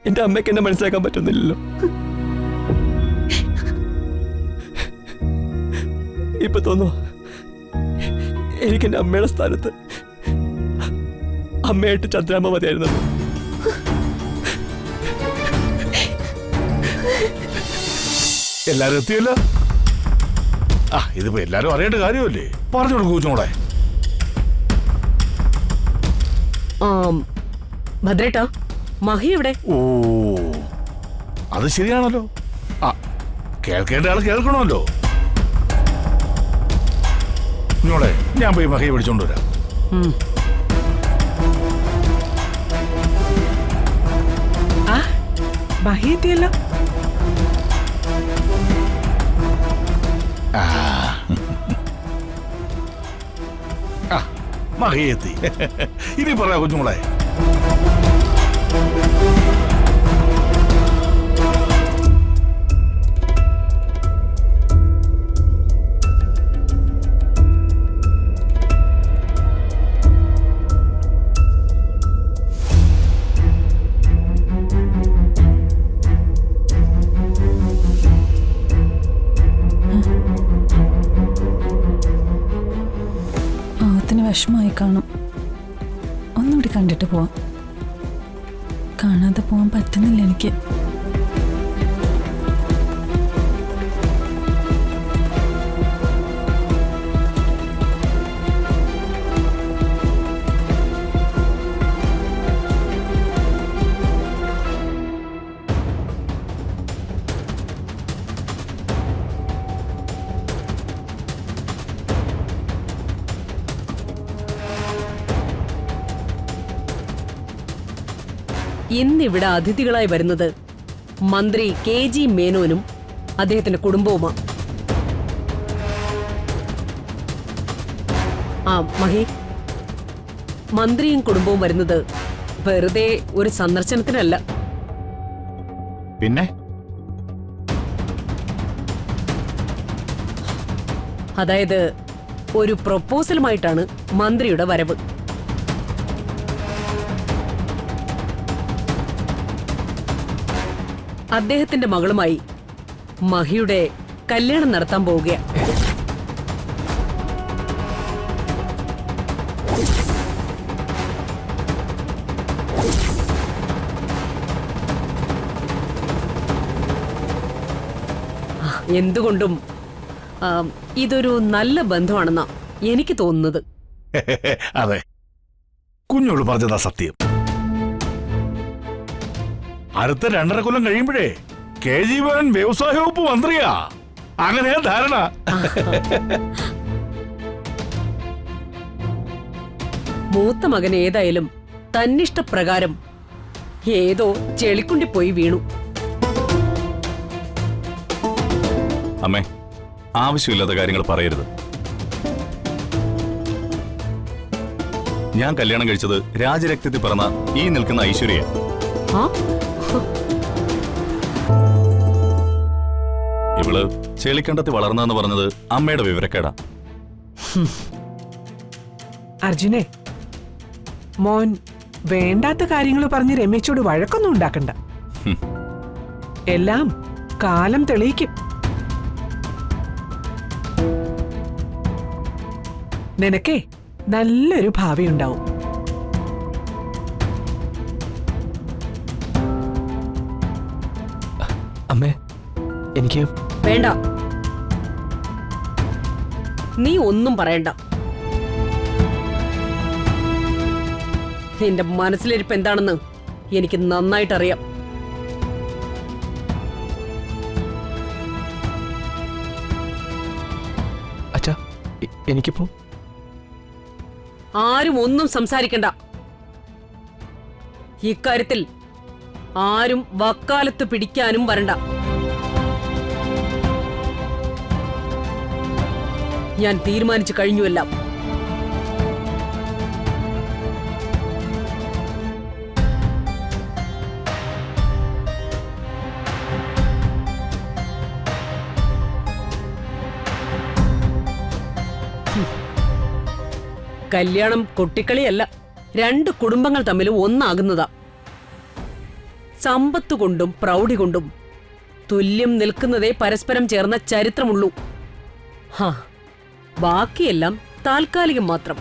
എന്റെ അമ്മയ്ക്ക് എന്നെ മനസ്സിലാക്കാൻ പറ്റുന്നില്ലല്ലോ. ഇപ്പൊ തോന്നുന്നു എനിക്ക് എന്റെ അമ്മയുടെ സ്ഥാനത്ത് അമ്മയായിട്ട് ചന്ദ്രാമ്മ മതിയായിരുന്നത്. എല്ലാരും എത്തിയല്ലോ. ഇതിപ്പോ എല്ലാരും അറിയേണ്ട കാര്യമല്ലേ, പറഞ്ഞു കൊടുക്കൂ കൊച്ചുമോളെ. ഭദ്രേട്ടാ, മഹി എവിടെ? ഓ, അത് ശരിയാണല്ലോ. കേൾക്കേണ്ട ആൾ കേൾക്കണമല്ലോ. കുഞ്ഞോളെ, ഞാൻ പോയി മഹിയെ വിളിച്ചോണ്ട് വരാം. മഹി എത്തിയല്ലോ. മഹിയെ എത്തി. ഇനി പറയാ കുഞ്ഞുമോളെ. വിഷമായി കാണും. ഒന്നുകൂടി കണ്ടിട്ട് പോവാം. കാണാതെ പോവാൻ പറ്റുന്നില്ല എനിക്ക്. ഇന്നിവിടെ അതിഥികളായി വരുന്നത് മന്ത്രി KG മേനോനും അദ്ദേഹത്തിന്റെ കുടുംബവുമാണ്. മഹി, മന്ത്രിയും കുടുംബവും വരുന്നത് വെറുതെ ഒരു സന്ദർശനത്തിനല്ല. പിന്നെ അതായത് ഒരു പ്രൊപ്പോസലുമായിട്ടാണ് മന്ത്രിയുടെ വരവ്. അദ്ദേഹത്തിന്റെ മകളുമായി മഹിയുടെ കല്യാണം നടത്താൻ പോവുകയാണ്. എന്തുകൊണ്ടും ഇതൊരു നല്ല ബന്ധമാണെന്നാ എനിക്ക് തോന്നുന്നത്. അതെ, കുഞ്ഞോട് പറഞ്ഞതാ സത്യം. അടുത്ത 2.5 കൊല്ലം കഴിയുമ്പോഴേ KG മേനോൻ വ്യവസായ വകുപ്പ് മന്ത്രിയാ. അങ്ങനെയാ ധാരണ. മൂത്ത മകൻ ഏതായാലും തന്നിഷ്ടപ്രകാരം ഏതോ ചെളിക്കുണ്ടി പോയി വീണു. അമ്മേ, ആവശ്യമില്ലാത്ത കാര്യങ്ങൾ പറയരുത്. ഞാൻ കല്യാണം കഴിച്ചത് രാജരക്തത്തിൽ പിറന്ന ഈ നിൽക്കുന്ന ഐശ്വര്യ. ഇവള് ചെളിക്കണ്ടത്തിൽ വളർന്നെന്ന് പറഞ്ഞത് അമ്മയുടെ വിവരക്കേടാ. അർജുനെ, മോൻ വേണ്ടാത്ത കാര്യങ്ങൾ പറഞ്ഞ് രമേശോട് വഴക്കൊന്നും ഉണ്ടാക്കണ്ട. എല്ലാം കാലം തെളിയിക്കും. നിനക്കേ നല്ലൊരു ഭാവി ഉണ്ടാവും. അമ്മേ, എനിക്ക് വേണ്ട, നീ ഒന്നും പറയണ്ട. നിന്റെ മനസ്സിലിരിപ്പ് എന്താണെന്ന് എനിക്ക് നന്നായിട്ടറിയാം. അച്ഛാ, എനിക്കിപ്പോ ആരും ഒന്നും സംസാരിക്കണ്ട. ഇക്കാര്യത്തിൽ ആരും വക്കാലത്ത് പിടിക്കാനും വരണ്ട. ഞാൻ തീരുമാനിച്ചു കഴിഞ്ഞുവെല്ലാം. കല്യാണം കൊട്ടിക്കളിയല്ല, 2 കുടുംബങ്ങൾ തമ്മിൽ ഒന്നാകുന്നതാ. സമ്പത്ത് കൊണ്ടും പ്രൗഢി കൊണ്ടും തുല്യം നിൽക്കുന്നതേ പരസ്പരം ചേർന്ന ചരിത്രമുള്ളൂ. ഹാ, ബാക്കിയെല്ലാം താൽക്കാലികം മാത്രം.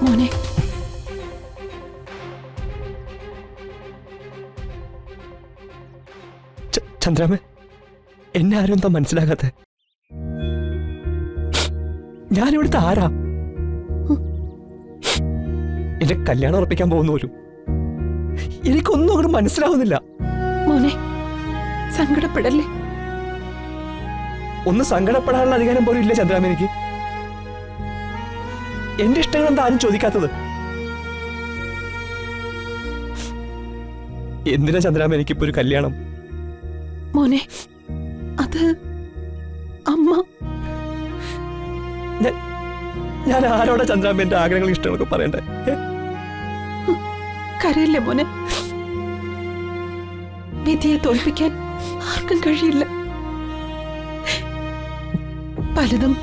മോനെ, ചന്ദ്രാമ, എന്നെ ആരും എന്താ മനസ്സിലാകാത്തെ? ഞാനിവിടുത്തെ ആരാ? എന്റെ കല്യാണം ഉറപ്പിക്കാൻ പോകുന്ന പോലും എനിക്കൊന്നും അങ്ങോട്ട് മനസ്സിലാവുന്നില്ല. മോനെ, സങ്കടപ്പെടല്ലേ. ഒന്ന് സങ്കടപ്പെടാനുള്ള അധികാരം പോലും ഇല്ല ചന്ദ്രാമ എനിക്ക്. എന്റെ ഇഷ്ടങ്ങൾ എന്താ ആരും ചോദിക്കാത്തത്? എന്തിനാ ചന്ദ്രാമ എനിക്കിപ്പോ ഒരു കല്യാണം? മോനെ, അത് അമ്മ. ഞാൻ ആരോടാ ചന്ദ്രാമ എന്റെ ആഗ്രഹങ്ങളും ഇഷ്ടങ്ങളൊക്കെ പറയണ്ടേ? കരയില്ലേ മോനെ. വിധിയെ തോൽപ്പിക്കാൻ ആർക്കും കഴിയില്ല. പലതും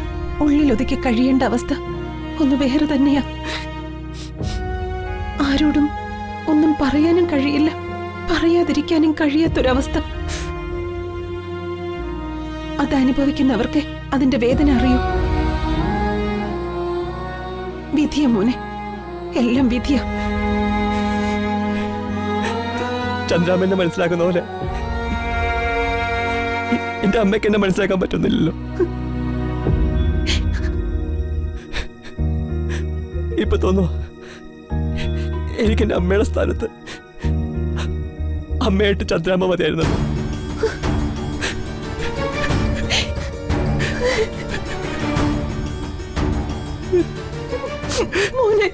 ഉള്ളിലൊതുക്കി കഴിയേണ്ട അവസ്ഥ ഒന്ന് വേറെ തന്നെയാ. ആരോടും ഒന്നും പറയാനും കഴിയില്ല, പറയാതിരിക്കാനും കഴിയാത്തൊരവസ്ഥ. അതനുഭവിക്കുന്നവർക്ക് അതിന്റെ വേദന അറിയൂ. വിധിയ മോനെ, എല്ലാം വിധിയ. ചന്ദ്രാമ എന്നെ മനസ്സിലാക്കുന്ന പോലെ എന്റെ അമ്മയ്ക്ക് എന്നെ മനസ്സിലാക്കാൻ പറ്റുന്നില്ലല്ലോ. ഇപ്പൊ തോന്നുന്നു എനിക്ക് എന്റെ അമ്മയുടെ സ്ഥാനത്ത് അമ്മയായിട്ട് ചന്ദ്രാമ്മ മതിയായിരുന്നു. മോനെ,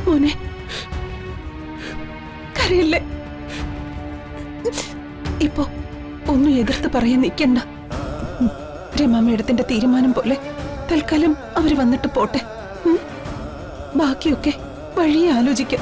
മോനെ, കരയില്ലേ. ഇപ്പോ ഒന്നും എതിർത്ത് പറയാൻ നിൽക്കണ്ട. രമാ മേഡത്തിന്റെ തീരുമാനം പോലെ തൽക്കാലം അവര് വന്നിട്ട് പോട്ടെ. ബാക്കിയൊക്കെ വഴിയെ ആലോചിക്കാം.